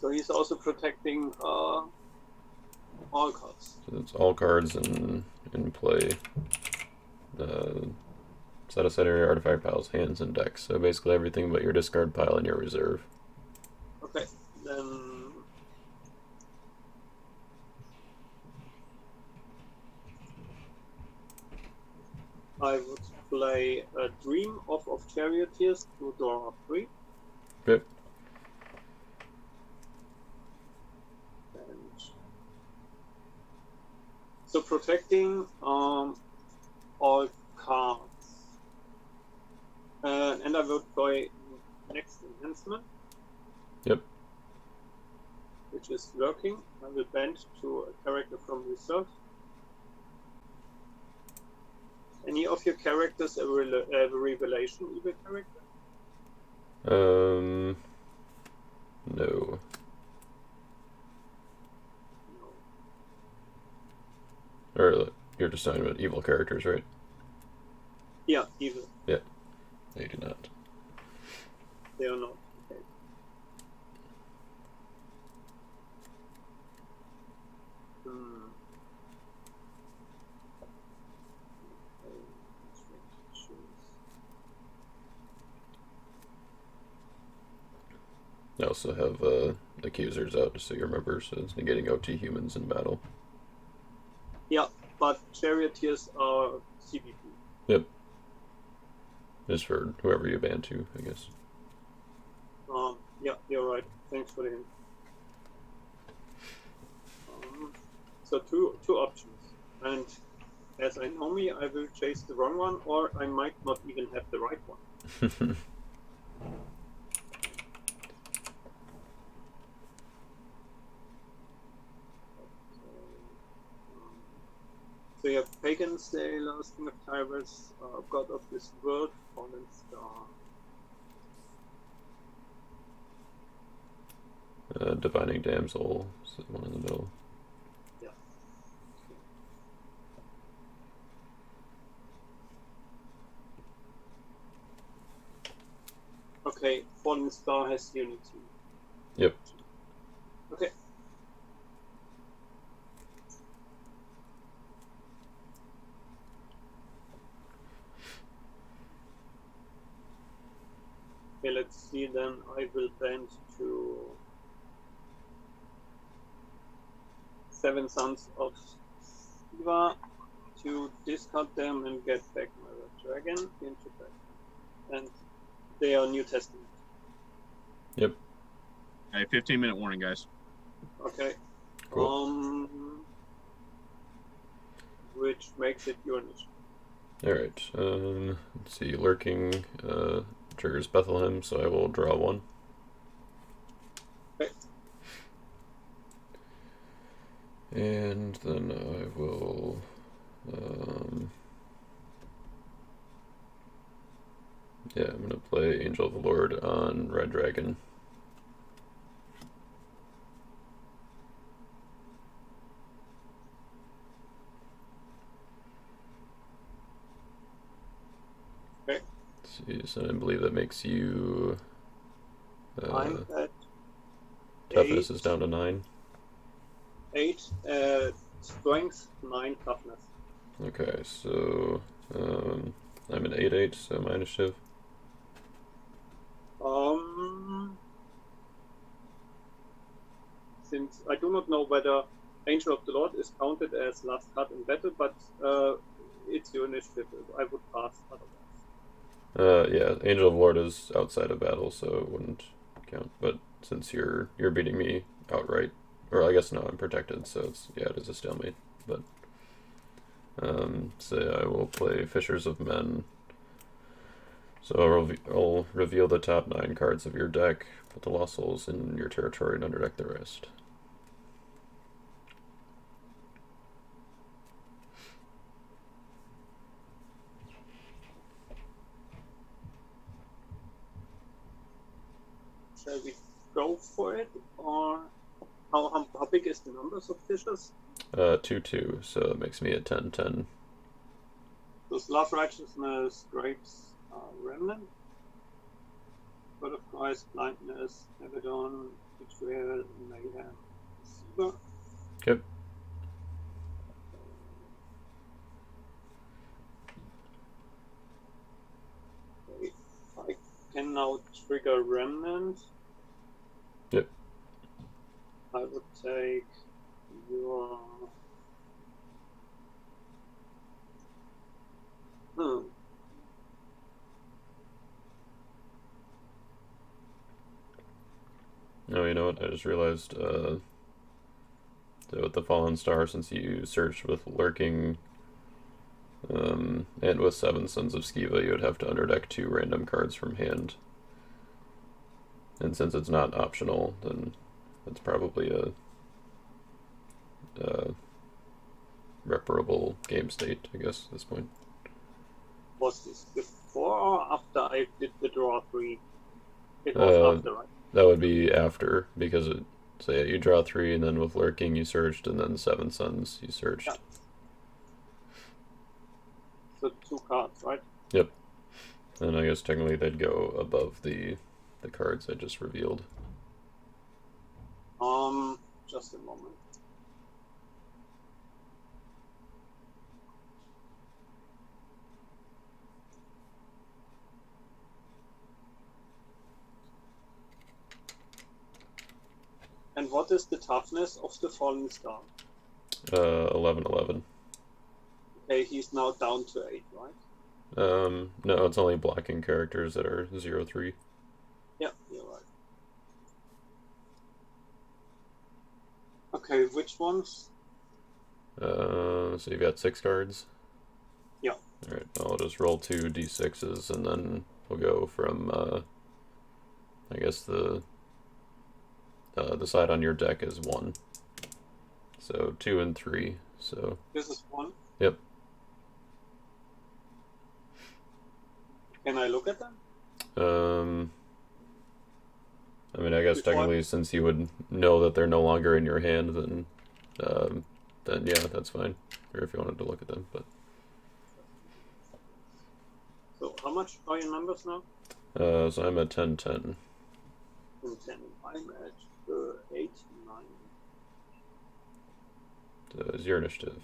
So he's also protecting all cards. So it's all cards in play. Set aside your artifact piles, hands, and decks. So basically everything but your discard pile and your reserve. Okay, then I would play a Dream of Charioteers to draw 3. Okay. And so protecting all cards. And I would play next enhancement. Yep. Which is working. I will bend to a character from reserve. Any of your characters a revelation evil character? No. No. Or you're just talking about evil characters, right? Yeah, evil. Yeah. They do not. They are not. Okay. I also have accusers out, just so you remember, so it's negating OT humans in battle. Yeah, but charioteers are CBP. Yep. Just for whoever you ban to, I guess. Yeah, you're right. Thanks for the hint. So two options, and as I know me, I will chase the wrong one, or I might not even have the right one. So you have Pagan Sailors, King of Tyrants, God of this World, Fallen Star. Divining Damsel, so one in the middle. Yeah. Okay, Fallen Star has Unity. Yep. Okay. Okay, let's see then. I will bend to 7 Sons of Siva to discard them and get back my Red Dragon into back. And they are New Testament. Yep. Hey, 15-minute warning, guys. Okay. Cool. Which makes it your initiative. Alright. Let's see. Lurking triggers Bethlehem, so I will draw 1. Okay. And then I will yeah, I'm gonna play Angel of the Lord on Red Dragon. Okay. Let's see, so I believe that makes you I'm at toughness 8. is down to 9. 8, strength, 9, toughness. Okay, so I'm an 8/8, so my initiative. Since I do not know whether Angel of the Lord is counted as last card in battle, but it's your initiative. I would pass otherwise. Yeah, Angel of the Lord is outside of battle, so it wouldn't count. But since you're beating me outright, or I guess no, I'm protected, so it is a stalemate. But so I will play Fishers of Men. So I'll reveal the top 9 cards of your deck, put the Lost Souls in your territory, and underdeck the rest. for it, or how big is the numbers of fishes? 2-2, so it makes me a 10-10. Those love, righteousness, grapes, remnant. God of Christ, blindness, Abaddon, betrayal, mayhem, deceiver. Yep. Okay. I can now trigger remnant. Yep. I would take your. Oh, you know what? I just realized that with the Fallen Star, since you searched with Lurking and with 7 Sons of Skiva, you would have to underdeck 2 random cards from hand. And since it's not optional, then it's probably a reparable game state, I guess, at this point. Was this before or after I did the draw 3? It was after, right? That would be after, because you draw 3, and then with Lurking you searched, and then 7 Sons you searched. Yeah. So 2 cards, right? Yep. And I guess technically they'd go above the cards I just revealed. Just a moment. And what is the toughness of the Fallen Star? 11/11. Okay, he's now down to 8, right? No, it's only blocking characters that are 0/3. Yeah, you're right. Okay, which ones? So you've got 6 cards? Yeah. Alright, I'll just roll 2 d6s, and then we'll go from, I guess the side on your deck is 1. So 2 and 3, so... This is 1? Yep. Can I look at them? I mean, I guess technically, since you would know that they're no longer in your hand, then yeah, that's fine. Or if you wanted to look at them, but... So, how much are your numbers now? So I'm at 10-10. 10. I'm at 8, 9. So it's your initiative.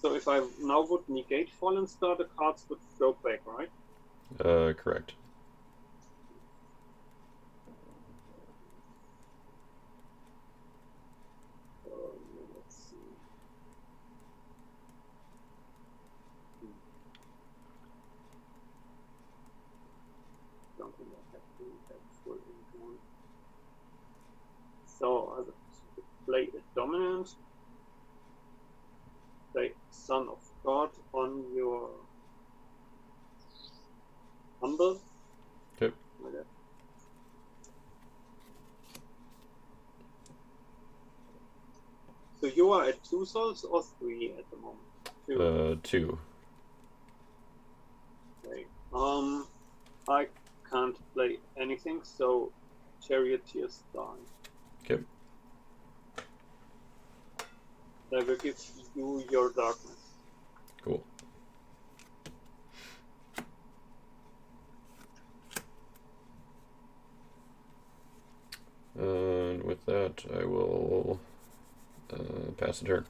So if I now would negate Fallen Star, the cards would go back, right? Correct. Let's see. Don't think I have to have full income. So I would play a dominant. Play Son of God on your humble. Okay. So you are at 2 souls or 3 at the moment? 2. Okay. I can't play anything, so Charioteers die. Okay. I will give you your darkness. Cool. And with that, I will pass the turn.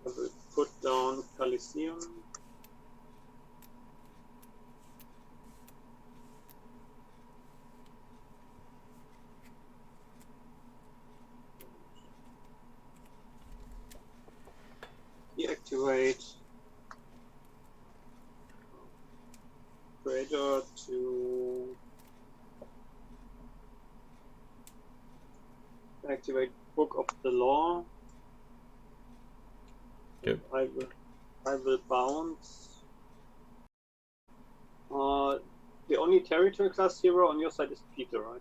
I will put down Coliseum. Deactivate Trader to activate Book of the Law. Yep. I will bounce. The only territory class hero on your side is Peter, right?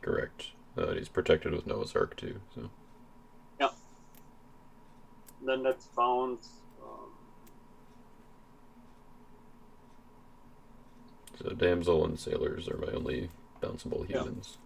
Correct. He's protected with Noah's Ark too, so. Yeah. Then let's bounce. So damsel and sailors are my only bounceable humans.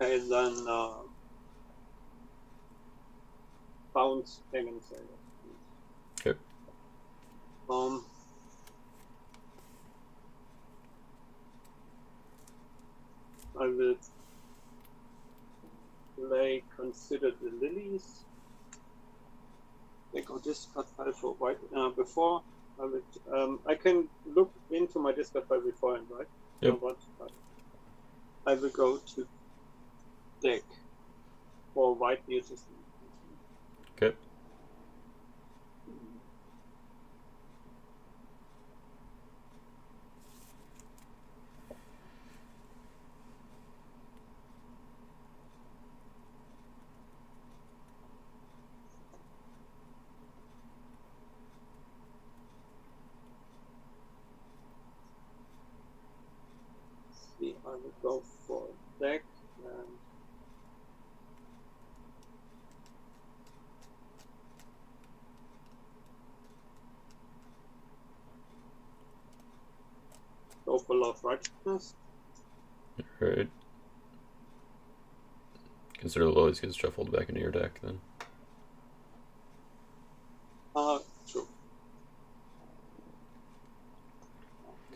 Okay, then bounce pagan sailor. Okay. I will play Consider the Lilies. I got discard file for white before. I can look into my discard file beforehand, right? Yep. I will go to deck for white music. Okay. I will go for deck and go for Love Righteousness. Alright. Consider the Lilies gets shuffled back into your deck then. True.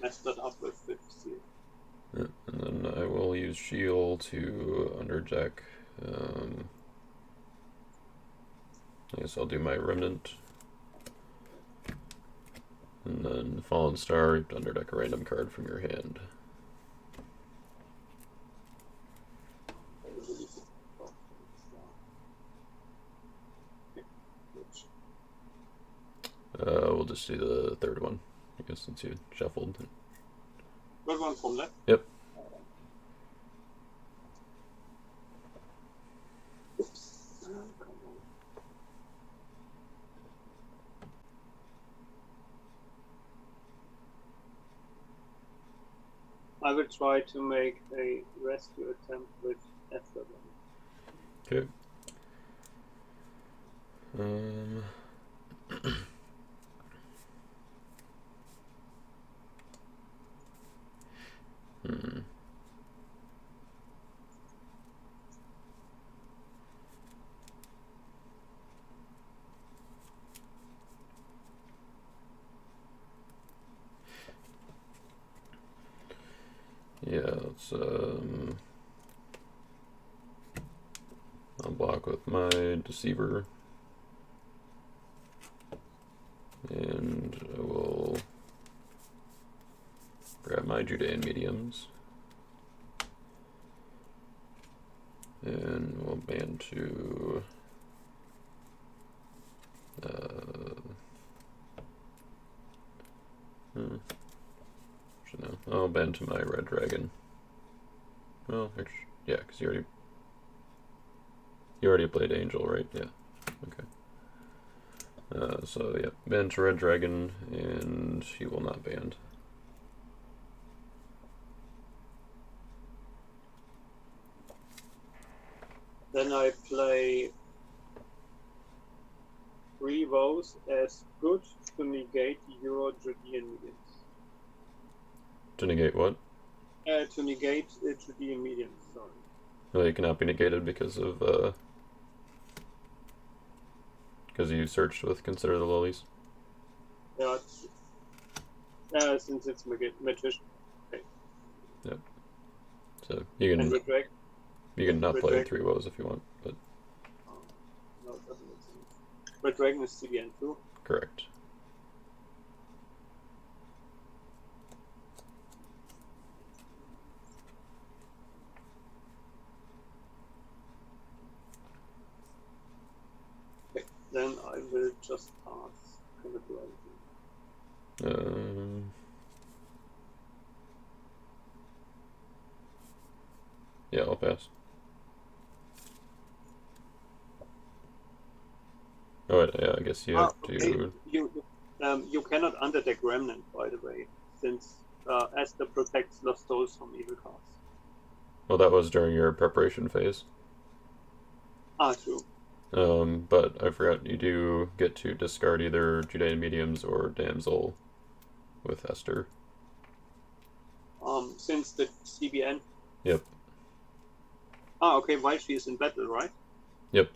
Messed that up with 50. Yeah, and then I will use Shield to underdeck. I guess I'll do my Remnant. And then Fallen Star, you have to underdeck a random card from your hand. We'll just do the third one, I guess, since you shuffled. Third one from left? Yep. Oops. I will try to make a rescue attempt with Esther. Okay. Yeah, let's I'll block with my Deceiver. And I will grab my Judean Mediums. And we'll ban to no, I'll ban to my Red Dragon. Well, actually, yeah, because you already played Angel, right? Yeah. Okay. So yeah, ban to Red Dragon, and he will not ban. Then I play 3 vows as good to negate Euro Judean mediums. To negate what? To negate Judean mediums, sorry. Well, it cannot be negated because of because you searched with Consider the Lilies. Yeah, since it's magician. Okay. Yep. So you can not play 3 woes if you want, but no, it doesn't make sense. Red Dragon is CDN too. correct. Yeah, I'll pass. Oh, wait, yeah, I guess you have Okay. to... You cannot undertake Remnant, by the way, since Esther protects lost souls from evil cast. Well, that was during your preparation phase. True. But I forgot, you do get to discard either Judean Mediums or Damsel with Esther. Since the CBN. Yep. Okay, while she is in battle, right? Yep.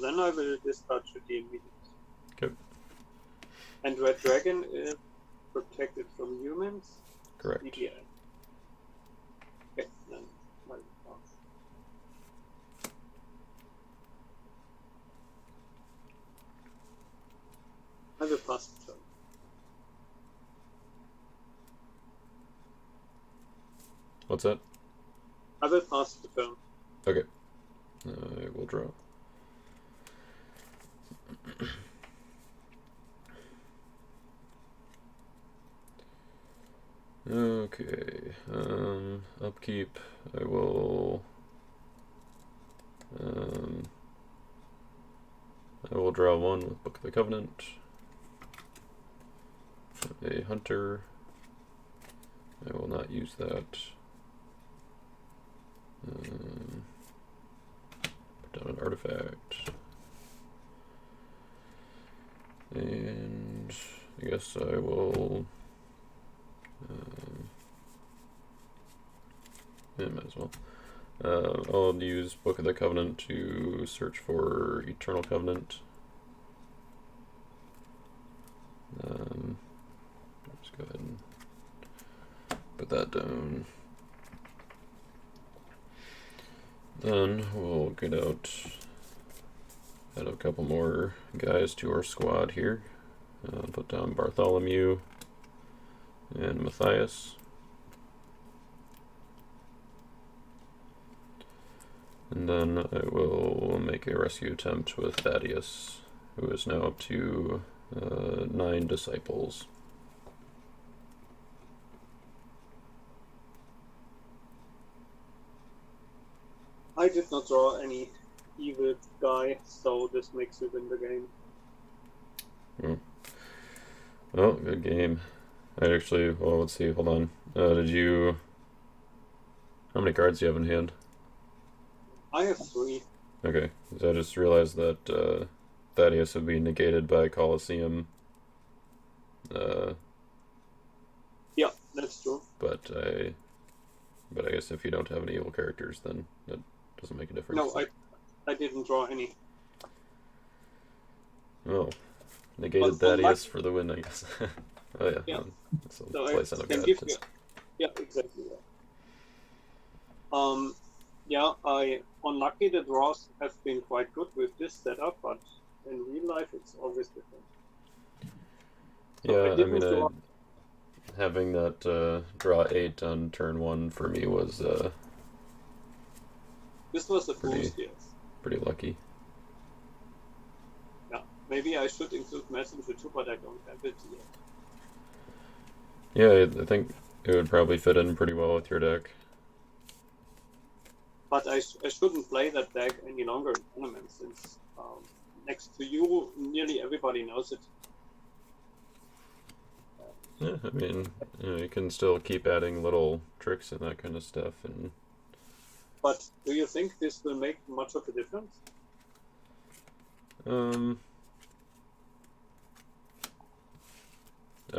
Then I will discard Judean Mediums. Okay. And Red Dragon is protected from humans. Correct. CBN. Okay, then I will pass. I will pass the turn. What's that? I will pass the turn. Okay. I will draw. Okay. Upkeep. I will draw one with Book of the Covenant. A hunter. I will not use that. Put down an artifact. And I guess I will... yeah, might as well. I'll use Book of the Covenant to search for Eternal Covenant. Let's go ahead and put that down. Then we'll get out, add a couple more guys to our squad here. Put down Bartholomew and Matthias. And then I will make a rescue attempt with Thaddeus, who is now up to 9 disciples. I did not draw any evil guy, so this makes you win the game. Well, good game. I actually, well, let's see, hold on. Did you... How many cards do you have in hand? I have 3. Okay, so I just realized that Thaddeus would be negated by Colosseum. Yeah, that's true. But I guess if you don't have any evil characters, then that doesn't make a difference. No, I didn't draw any. Oh, negated Thaddeus for the win, I guess. Oh yeah. Yeah. So I place on a can bad. give you. Yeah, exactly. Yeah. I unlucky the draws have been quite good with this setup, but in real life it's always different. So Yeah, I mean, draw... having that draw 8 on turn 1 for me was this was a boost, yes. Pretty lucky. Yeah, maybe I should include Messenger too, but I don't have it yet. Yeah, I think it would probably fit in pretty well with your deck. But I shouldn't play that deck any longer in tournaments, since next to you, nearly everybody knows it. Yeah, I mean, you can still keep adding little tricks and that kind of stuff. But do you think this will make much of a difference? I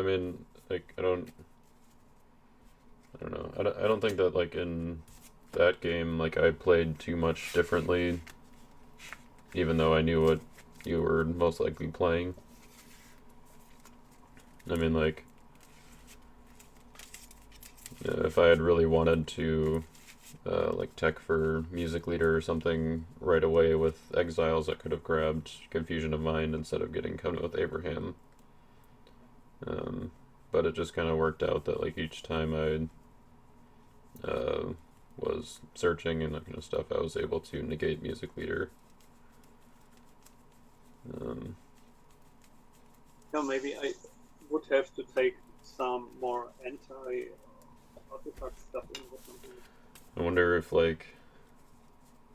mean, like, I don't know. I don't think that, like, in that game, like, I played too much differently, even though I knew what you were most likely playing. I mean, like, if I had really wanted to, like, tech for Music Leader or something right away with Exiles, I could have grabbed Confusion of Mind instead of getting Covenant with Abraham. But it just kind of worked out that, like, each time I was searching and that kind of stuff, I was able to negate Music Leader. Yeah, maybe I would have to take some more anti-artifact stuff in or something. I wonder if if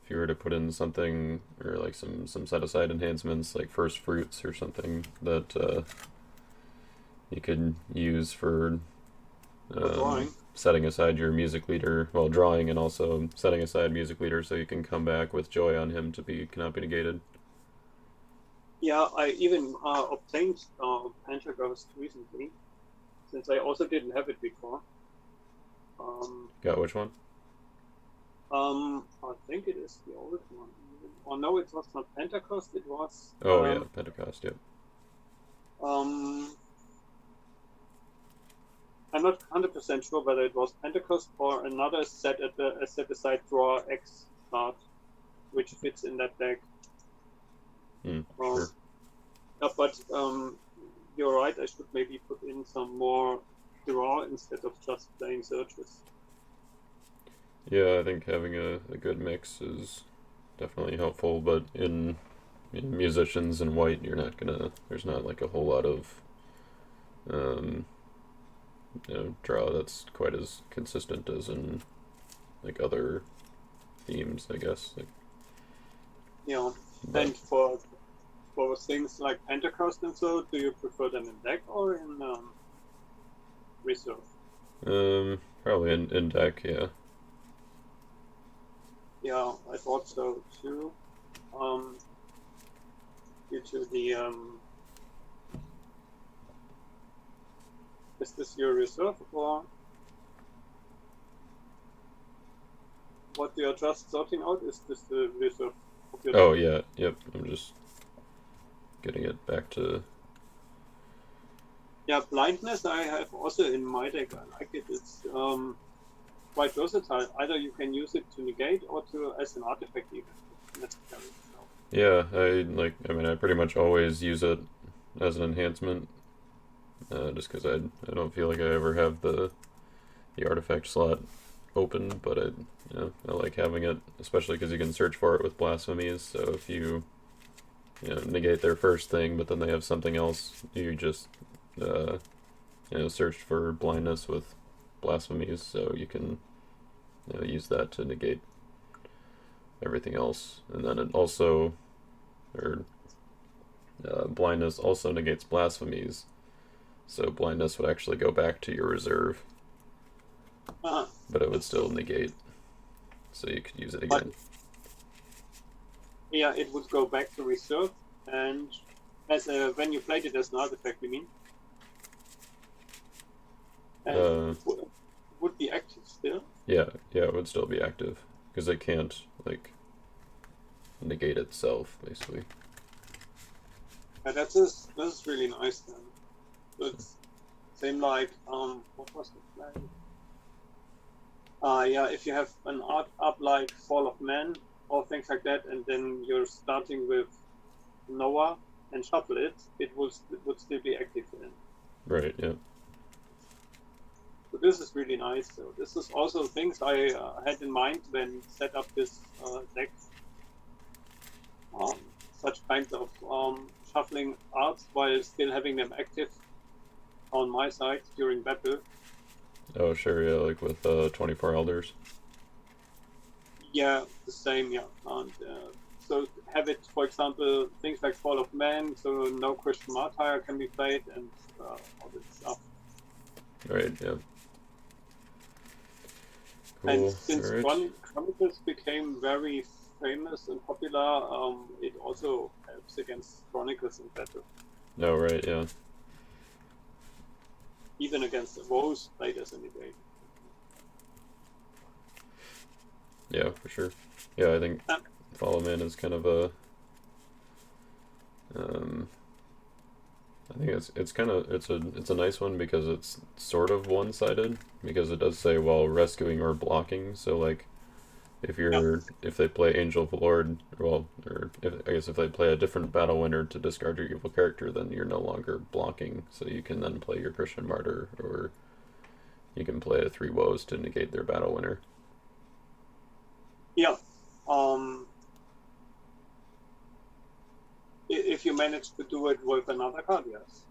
you were to put in something or like some set aside enhancements like first fruits or something that you could use for Drawing. setting aside your music leader, well, drawing and also setting aside music leader so you can come back with joy on him to be cannot be negated. Yeah, I even obtained Pentaghost recently, since I also didn't have it before. Got which one? I think it is the old one. Or no, it was not Pentecost. It was. Oh yeah, Pentecost. Yep. I'm not 100% sure whether it was Pentecost or another set aside draw X card, which fits in that deck. Sure. But you're right. I should maybe put in some more draw instead of just playing searches. Yeah, I think having a good mix is definitely helpful, but in musicians in white, there's not like a whole lot of draw that's quite as consistent as in like other themes, I guess. Yeah, But and for things like Pentecost and so, do you prefer them in deck or in reserve? probably in deck, yeah. Yeah, I thought so too. Due to the is this your reserve or what you're just sorting out? Is this the reserve of your Oh deck? yeah, yep. I'm just getting it back to. Yeah, blindness I have also in my deck. I like it. It's quite versatile. Either you can use it to negate or to as an artifact even. If necessary. So. Yeah, I mean, I pretty much always use it as an enhancement, just because I don't feel like I ever have the artifact slot open, but I like having it, especially because you can search for it with blasphemies. So if you negate their first thing, but then they have something else, you just search for blindness with blasphemies, so you can use that to negate everything else, and then it also or blindness also negates blasphemies, so blindness would actually go back to your reserve, but it would still negate, so you could use it again. Yeah, it would go back to reserve, and when you played it as an artifact, you mean? And it would be active still? Yeah, it would still be active, because it can't, negate itself, basically. Yeah, this is really nice then. So it's same like, what was the play? Yeah, if you have an art up like Fall of Man or things like that, and then you're starting with Noah and shuffle it, it would still be active then. Right, yeah. So this is really nice. So this is also things I had in mind when set up this deck. Such kinds of shuffling arts while still having them active on my side during battle. Oh, sure, yeah, like with 24 Elders. Yeah, the same, yeah. And so have it, for example, things like Fall of Man, so no Christian Martyr can be played, and all this stuff. Right, yeah. Cool. And since right. Chronicles became very famous and popular, it also helps against Chronicles in battle. No, right, yeah. Even against the woes played as a negate. Yeah, for sure. Yeah, I think Follow Man is kind of a. I think it's a nice one because it's sort of one-sided, because it does say while rescuing or blocking. So if they play Angel of the Lord, if they play a different battle winner to discard your evil character, then you're no longer blocking. So you can then play your Christian Martyr, or you can play a 3 woes to negate their battle winner. Yeah. If you manage to do it with another card, yes.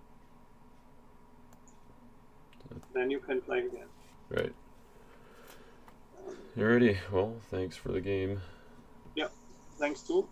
then you can play again. Right. Um, Alrighty. Well, thanks for the game. yeah, thanks too.